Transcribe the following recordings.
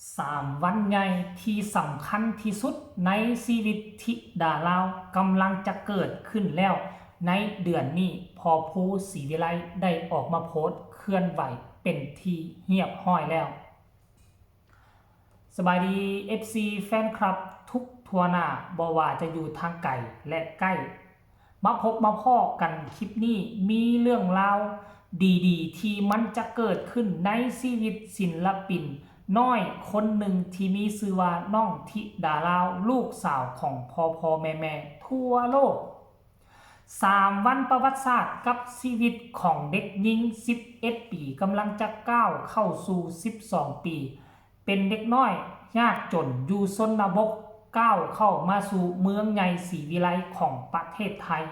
3 วันใหญ่ที่สำคัญที่สุดในชีวิตธิดาลาวกำลังจะเกิดขึ้นแล้วในเดือนนี้พอผู้ศรีวิไลได้ออกมาโพสต์เคลื่อนไหวเป็นที่เรียบร้อยแล้วสบายดี FC แฟนคลับทุกทั่วหน้าบ่ว่าจะอยู่ทางไกลและใกล้มาพบมาพ้อกันคลิปนี้มีเรื่องราวดีๆที่มันจะเกิดขึ้นในชีวิตศิลปินน้อยคนหนึ่งที่มีชื่อว่าน้องธิดาลาวลูกสาวของพ่อแม่ทั่วโลก3 วันประวัติศาสตร์กับชีวิตของเด็กหญิง11 ปีกำลังจะก้าวเข้าสู่12 ปีเป็นเด็กน้อยยากจนอยู่ชนบทก้าวเข้ามาสู่เมืองใหญ่ศรีวิไลของประเทศไทย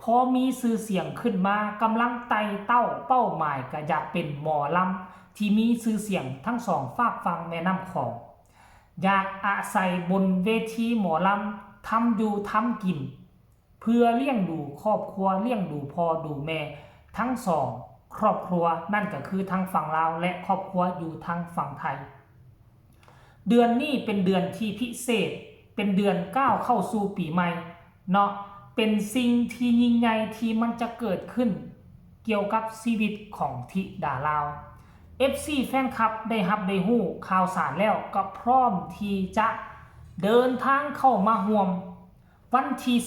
พอมีชื่อเสียงขึ้นมากำลังไต่เต้าเป้าหมายก็อยากเป็นหมอลำที่มีชื่อเสียงทั้งสองฝากฟังแม่น้ำของอยากอาศัยบนเวทีหมอลำทำอยู่ทำกินเพื่อเลี้ยงดูครอบครัวเลี้ยงดูพ่อดูแม่ทั้งสองครอบครัวนั่นก็คือทั้งฝั่งลาวและครอบครัวอยู่ทางฝั่งไทยเดือนนี้เป็นเดือนที่พิเศษเป็นเดือนก้าวเข้าสู่ปีใหม่เนาะเป็นสิ่งที่ยิ่งใหญ่ที่มันจะเกิดขึ้นเกี่ยวกับชีวิตของธิดาลาว FC แฟนคลับได้รับได้ฮู้ข่าวสารแล้วก็พร้อมที่จะเดินทางเข้ามาร่วมวันที่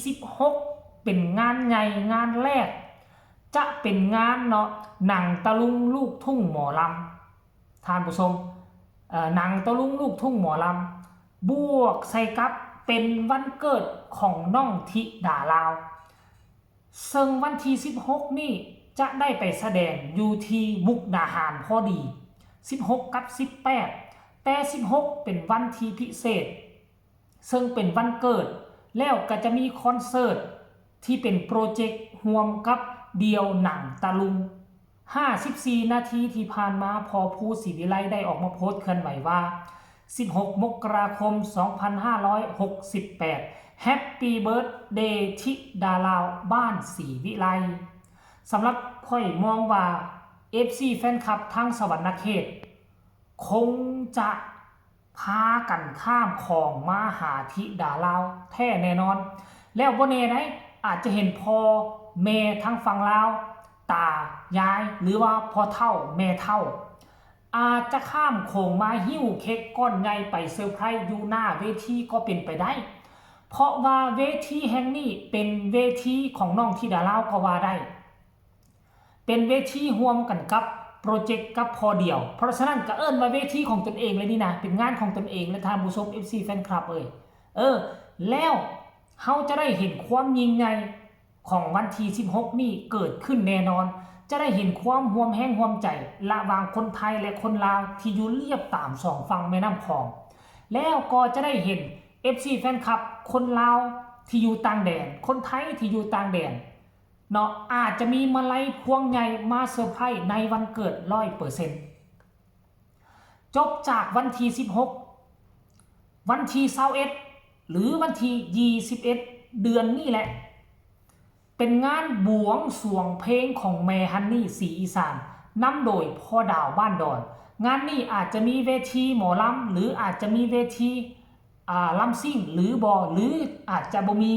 16เป็นงานใหญ่งานแรกจะเป็นงานเนาะหนังตะลุงลูกทุ่งหมอลำท่านผู้ชมหนังตะลุงลูกทุ่งหมอลำบวกใส่กับเป็นวันเกิดของน้องธิดาลาวซึ่งวันที่16นี่จะได้ไปแสดงอยู่ที่มุกดาหารพอดี16กับ18แต่16เป็นวันที่พิเศษซึ่งเป็นวันเกิดแล้วก็จะมีคอนเสิร์ตที่เป็นโปรเจกต์รวมกับเดียวหนังตะลุง54 นาทีที่ผ่านมาพอผู้ศรีวิไลได้ออกมาโพสต์เคลื่อนไหวว่า16 มกราคม 2568 Happy Birthday ธิดาลาวบ้านศรีวิไลสำหรับค่อยมองว่า FC แฟนคลับทั้งสวรรณเขตคงจะพากันข้ามของมาหาธิดาลาวแท้แน่นอนแล้วบ่แน่ได้อาจจะเห็นพ่อแม่ทั้งฝั่งลาวตายายหรือว่าพ่อเฒ่าแม่เฒ่าอาจจะข้ามโขงมาหิ้วเค้กก้อนใหญ่ไปเซอร์ไพรส์อยู่หน้าเวทีก็เป็นไปได้เพราะว่าเวทีแห่งนี้เป็นเวทีของน้องธิดาลาวก็ว่าได้เป็นเวทีร่วมกันกับโปรเจกต์กับพอเดียวเพราะฉะนั้นก็เอิ้นว่าเวทีของตนเองเลยนี่นะเป็นงานของตนเองและท่านผู้ชม FC แฟนคลับแล้วเฮาจะได้เห็นความยิ่งใหญ่ของวันที่16นี่เกิดขึ้นแน่นอนจะได้เห็นความร่วมแห้งร่วมใจระหว่างคนไทยและคนลาวที่อยู่เรียบตามสองฝั่งแม่น้ำคลองแล้วก็จะได้เห็น FC แฟนคลับคนลาวที่อยู่ต่างแดนคนไทยที่อยู่ต่างแดนเนาะอาจจะมีมาลัยพวงใหญ่มาเซอร์ไพรส์ในวันเกิด 100% จบจากวันที่16วันที่21หรือวันที่21เดือนนี้แหละเป็นงานบวงสรวงเพลงของแม่ฮันนี่ศรีอีสานนำโดยพ่อดาวบ้านดอนงานนี้อาจจะมีเวทีหมอลำหรืออาจจะมีเวทีลำซิ่งหรือบอหรืออาจจะบ่มี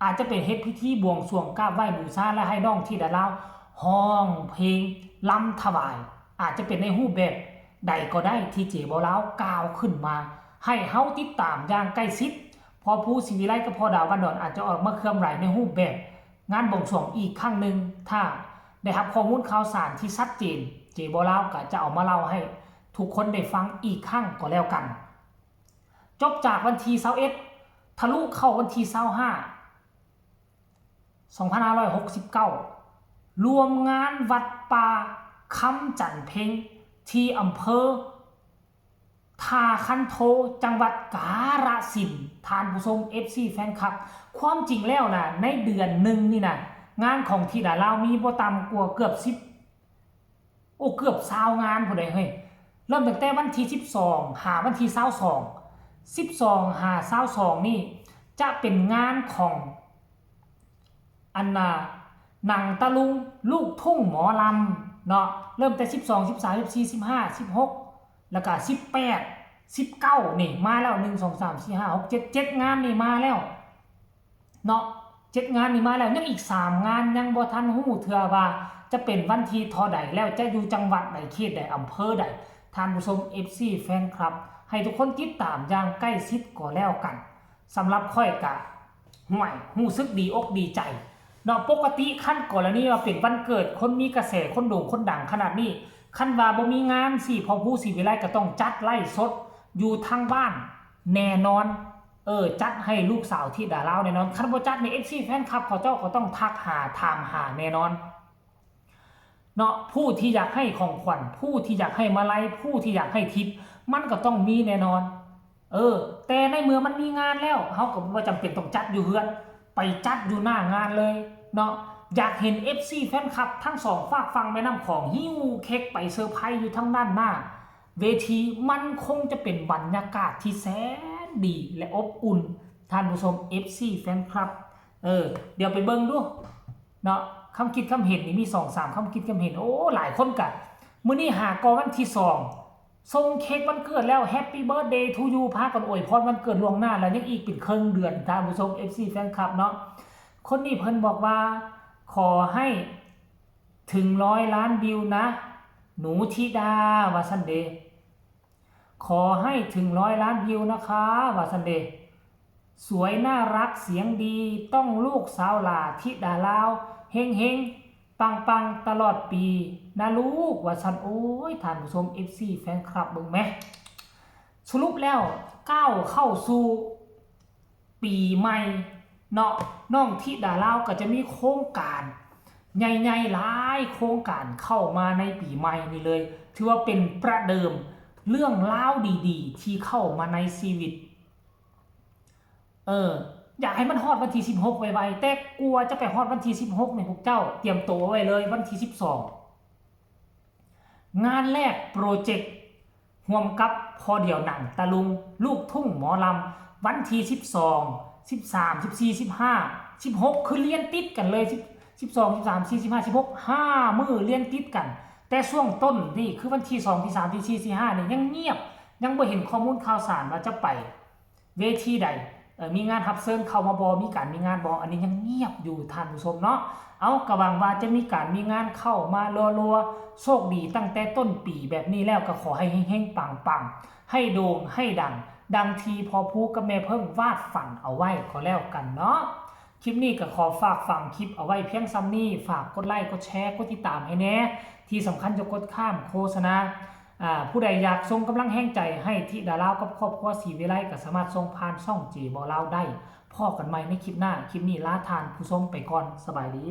อาจจะเป็นเฮ็ดพิธีบวงสรวงกราบไหว้บูชาและให้น้องธิดาลาวฮ้องเพลงลำถวายอาจจะเป็นในรูปแบบใดก็ได้ที่เจบ่ลาวกล่าวขึ้นมาให้เฮาติดตามอย่างใกล้ชิดพอผู้ศรีวิไลกับพ่อดาวบ้านดอนอาจจะออกมาเคลื่อนไหวในรูปแบบงานบวงสรวงอีกครั้งหนึ่งถ้าได้รับข้อมูลข่าวสารที่ชัดเจนเจบ่ลาวก็จะเอามาเล่าให้ทุกคนได้ฟังอีกครั้งก็แล้วกันจบจากวันที่21ทะลุเข้าวันที่2569รวมงานวัดป่าคำจันเพ็งที่อำเภอทาคันโทจังหวัดกาฬสินธุ์ท่านผู้ชม FC แฟนคลับความจริงแล้วนะในเดือนหนึ่งนี่นะงานของธิดาลาวมีบ่ต่ำกว่าเกือบเกือบ20งานพุ่นได้เฮ้ยเริ่มตั้งแต่วันที่12หาวันที่22หา22นี่จะเป็นงานของหนังตะลุงลูกทุ่งหมอลำเนาะเริ่มแต่12 13 14 15 16 แล้วก็18 19นี่มาแล้ว1 2 3 4 5 6 7 7งานนี่มาแล้วเนาะ7งานนี่มาแล้วยังอีก3งานยังบ่ทันฮู้เทื่อว่าจะเป็นวันที่เท่าใดแล้วจะอยู่จังหวัดใดเขตใดอำเภอใดท่านผู้ชม FC แฟนคลับให้ทุกคนติดตามอย่างใกล้ชิดก็แล้วกันสำหรับค่อยกะห่วยรู้สึกดีอกดีใจเนาะปกติขั้นกรณีว่าเป็นวันเกิดคนมีกระแสคนโด่งคนดังขนาดนี้ขั้นว่าบ่มีงานสิพอผู้สิวิไลก็ต้องจัดไล่สดอยู่ทางบ้านแน่นอนจัดให้ลูกสาวที่ดาราแน่นอนคันบ่จัดใน FC แฟนคลับเขาเจ้าก็ต้องทักหาถามหาแน่นอนเนาะผู้ที่อยากให้ของขวัญผู้ที่อยากให้มาลัยผู้ที่อยากให้ทิปมันก็ต้องมีแน่นอนแต่ในเมื่อมันมีงานแล้วเฮาก็บ่จำเป็นต้องจัดอยู่เฮือนไปจัดอยู่หน้างานเลยเนาะอยากเห็น FC แฟนคลับทั้งสองฝากฟังแม่น้ำของหิ้วเค้กไปเซอร์ไพรส์อยู่ทั้งด้านหน้าเวทีมันคงจะเป็นบรรยากาศที่แสนดีและอบอุ่นท่านผู้ชม FC แฟนคลับเดี๋ยวไปเบิ่งดูเนาะคำคิดคำเห็นนี่มี 2-3 คำคิดคำเห็นโอ้หลายคนกันมื้อนี้หากวันที่2ส่งเค้กวันเกิดแล้ว Happy Birthday to you พากันอวยพรวันเกิดล่วงหน้าแล้วยังอีกเป็นครึ่งเดือนท่านผู้ชม FC แฟนคลับเนาะคนนี้เพิ่นบอกว่าขอให้ถึง100 ล้านวิวนะหนูธิดาวาซันเดย์ขอให้ถึง100 ล้านวิวนะคะวาซันเดย์สวยน่ารักเสียงดีต้องลูกสาวหล่าธิดาลาวเฮงเฮงปังปังตลอดปีนะลูกว่าซันโอ้ยท่านผู้ชม FC แฟนคลับเบิ่งไหมสรุปแล้วก้าวเข้าสู่ปีใหม่เนาะน้องธิดาลาวก็จะมีโครงการใหญ่ๆหลายโครงการเข้ามาในปีใหม่นี่เลยถือว่าเป็นประเดิมเรื่องราวดีๆที่เข้ามาในชีวิตอยากให้มันฮอดวันที่16ไวๆแต่กลัวจะไปฮอดวันที่16เนี่ยพวกเจ้าเตรียมตัวไว้เลยวันที่12งานแรกโปรเจกต์ร่วมกับพอเดี่ยวหนังตะลุงลูกทุ่งหมอลำวันที่12 13 14 15 16คือเรียนติดกันเลย12 13 14 15 16 5มื้อเรียนติดกันแต่ช่วงต้นนี่คือวันที่2ที่3ที่4ที่5นี่ยังเงียบยังบ่เห็นข้อมูลข่าวสารว่าจะไปเวทีใดมีงานรับเชิญเข้ามาบ่มีการมีงานบ่อันนี้ยังเงียบอยู่ท่านผู้ชมเนาะเอากระวังว่าจะมีการมีงานเข้ามารัวๆโชคดีตั้งแต่ต้นปีแบบนี้แล้วก็ขอให้เฮงๆปังๆให้โด่งให้ดังทีพอพูกับแม่เพิ่งวาดฝันเอาไว้ก็แล้วกันเนาะคลิปนี้ก็ขอฝากฟังคลิปเอาไว้เพียงซ้ำนี้ฝากกดไลค์กดแชร์กดติดตามให้แน่ที่สำคัญจะกดข้ามโฆษณาผู้ใดอยากส่งกำลังแห่งใจให้ธิดาลาวกับครอบครัวศรีวิไลก็สามารถส่งผ่านช่องจีบอลาวได้พ่อกันใหม่ในคลิปหน้าคลิปนี้ลาทานผู้ชมไปก่อนสบายดี